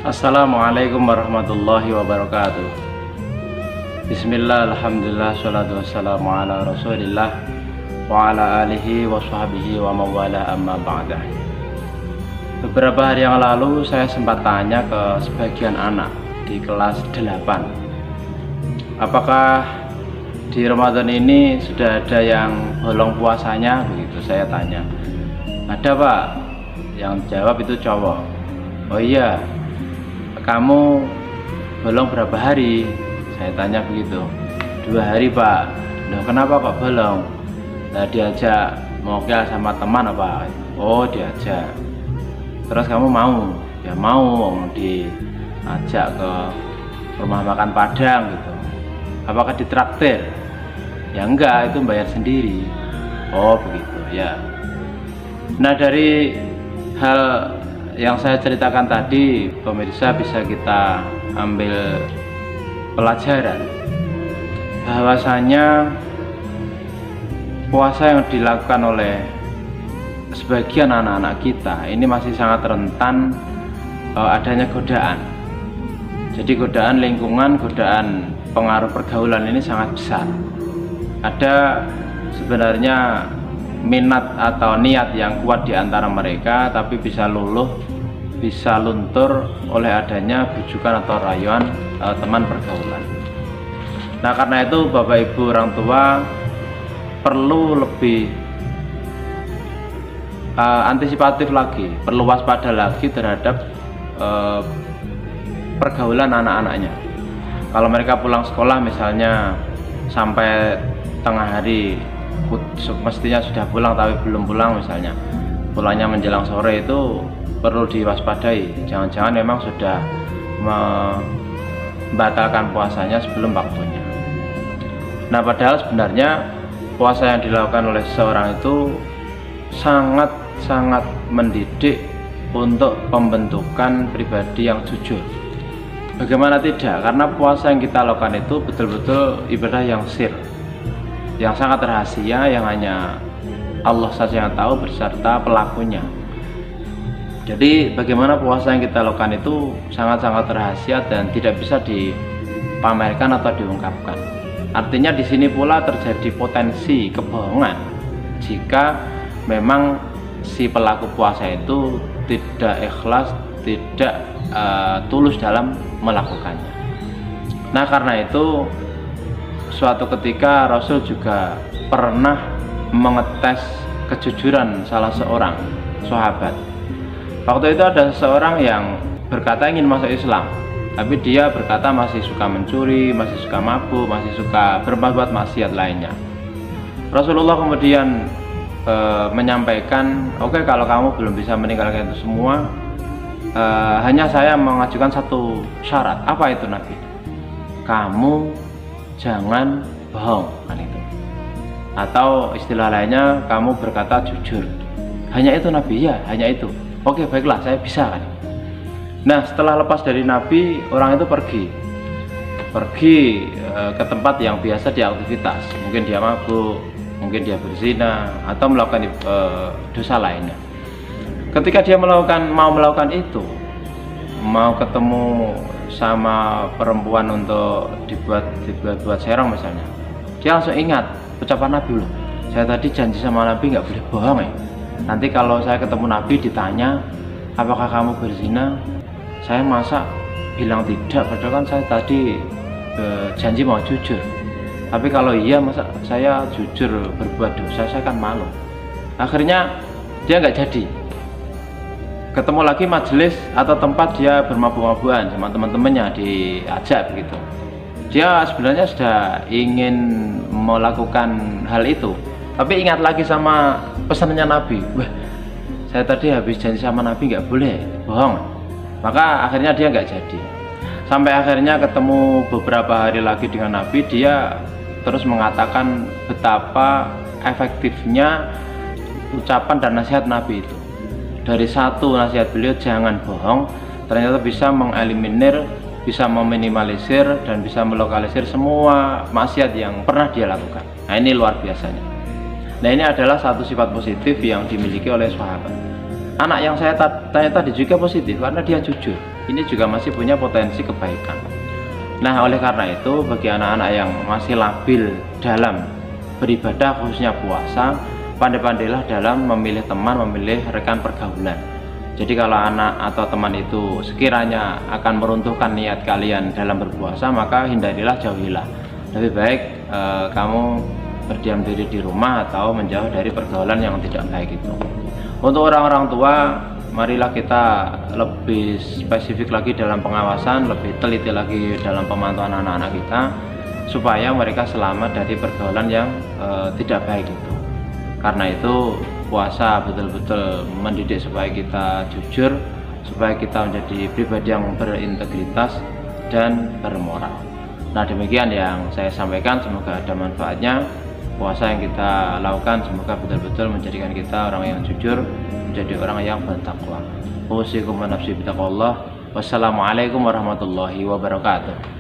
Assalamualaikum warahmatullahi wabarakatuh. Bismillah, alhamdulillah, salatu wassalamu ala rasulillah wa ala alihi wa sahbihi wa mawala amma ba'dah. Beberapa hari yang lalu saya sempat tanya ke sebagian anak di kelas 8, apakah di Ramadan ini sudah ada yang bolong puasanya? Begitu saya tanya. Ada, Pak. Yang jawab itu cowok. Oh iya, kamu bolong berapa hari? Saya tanya begitu. 2 hari, Pak. Loh, kenapa kok bolong? Nah, diajak mokel sama teman apa? Oh, diajak. Terus kamu mau? Ya mau, diajak ke rumah makan Padang gitu. Apakah ditraktir? Ya enggak, itu bayar sendiri. Oh begitu ya. Nah, dari hal yang saya ceritakan tadi, pemirsa, bisa kita ambil pelajaran bahwasanya puasa yang dilakukan oleh sebagian anak-anak kita ini masih sangat rentan adanya godaan. Jadi godaan lingkungan, godaan pengaruh pergaulan ini sangat besar. Ada sebenarnya minat atau niat yang kuat di antara mereka, tapi bisa luluh, bisa luntur oleh adanya bujukan atau rayuan teman pergaulan. Nah, karena itu Bapak Ibu orang tua perlu lebih antisipatif lagi, perlu waspada lagi terhadap pergaulan anak-anaknya. Kalau mereka pulang sekolah misalnya sampai tengah hari, mestinya sudah pulang tapi belum pulang, misalnya pulangnya menjelang sore, itu perlu diwaspadai. Jangan-jangan memang sudah membatalkan puasanya sebelum waktunya. Nah, padahal sebenarnya puasa yang dilakukan oleh seseorang itu sangat mendidik untuk pembentukan pribadi yang jujur. Bagaimana tidak? Karena puasa yang kita lakukan itu betul-betul ibadah yang sir, yang sangat rahasia, yang hanya Allah saja yang tahu beserta pelakunya. Jadi bagaimana puasa yang kita lakukan itu sangat-sangat rahasia dan tidak bisa dipamerkan atau diungkapkan. Artinya di sini pula terjadi potensi kebohongan jika memang si pelaku puasa itu tidak ikhlas, tidak tulus dalam melakukannya. Nah, karena itu suatu ketika Rasul juga pernah mengetes kejujuran salah seorang sahabat. Waktu itu ada seseorang yang berkata ingin masuk Islam, tapi dia berkata masih suka mencuri, masih suka mabuk, masih suka berbuat maksiat lainnya. Rasulullah kemudian menyampaikan, oke, kalau kamu belum bisa meninggalkan itu semua, hanya saya mengajukan satu syarat. Apa itu, Nabi? Kamu jangan bohong, kan itu. Atau istilah lainnya, kamu berkata jujur. Hanya itu, Nabi? Ya, hanya itu. Oke, baiklah, saya bisa, kan. Nah, setelah lepas dari Nabi, orang itu pergi ke tempat yang biasa dia aktivitas. Mungkin dia mabuk, mungkin dia berzina, atau melakukan dosa lainnya. Ketika dia mau melakukan itu, mau ketemu sama perempuan untuk dibuat serong misalnya, dia langsung ingat ucapan Nabi, loh, saya tadi janji sama Nabi nggak boleh bohong ya. Nanti kalau saya ketemu Nabi ditanya, apakah kamu berzina, saya masa bilang tidak, padahal kan saya tadi janji mau jujur. Tapi kalau iya, masa saya jujur berbuat dosa, saya kan malu. Akhirnya dia nggak jadi. Ketemu lagi majelis atau tempat dia bermabuk-mabukan sama teman-temannya, diajak begitu. Dia sebenarnya sudah ingin melakukan hal itu, tapi ingat lagi sama pesannya Nabi. Wah, saya tadi habis janji sama Nabi nggak boleh bohong. Maka akhirnya dia nggak jadi. Sampai akhirnya ketemu beberapa hari lagi dengan Nabi, dia terus mengatakan betapa efektifnya ucapan dan nasihat Nabi itu. Dari satu nasihat beliau, jangan bohong, ternyata bisa mengeliminir, bisa meminimalisir, dan bisa melokalisir semua maksiat yang pernah dia lakukan. Nah, ini luar biasanya. Nah, ini adalah satu sifat positif yang dimiliki oleh sahabat. Anak yang saya tanya tadi juga positif karena dia jujur. ini juga masih punya potensi kebaikan. Nah, oleh karena itu bagi anak-anak yang masih labil dalam beribadah khususnya puasa, pandai-pandailah dalam memilih teman, memilih rekan pergaulan. Jadi kalau anak atau teman itu sekiranya akan meruntuhkan niat kalian dalam berpuasa, maka hindarilah, jauhilah. Lebih baik kamu berdiam diri di rumah atau menjauh dari pergaulan yang tidak baik itu. Untuk orang-orang tua, marilah kita lebih spesifik lagi dalam pengawasan, lebih teliti lagi dalam pemantauan anak-anak kita, supaya mereka selamat dari pergaulan yang tidak baik itu. Karena itu puasa betul-betul mendidik supaya kita jujur, supaya kita menjadi pribadi yang berintegritas dan bermoral. Nah, demikian yang saya sampaikan, semoga ada manfaatnya. Puasa yang kita lakukan semoga betul-betul menjadikan kita orang yang jujur, menjadi orang yang bertakwa. Usikum wa nafsi bittaqwallah. Wassalamualaikum warahmatullahi wabarakatuh.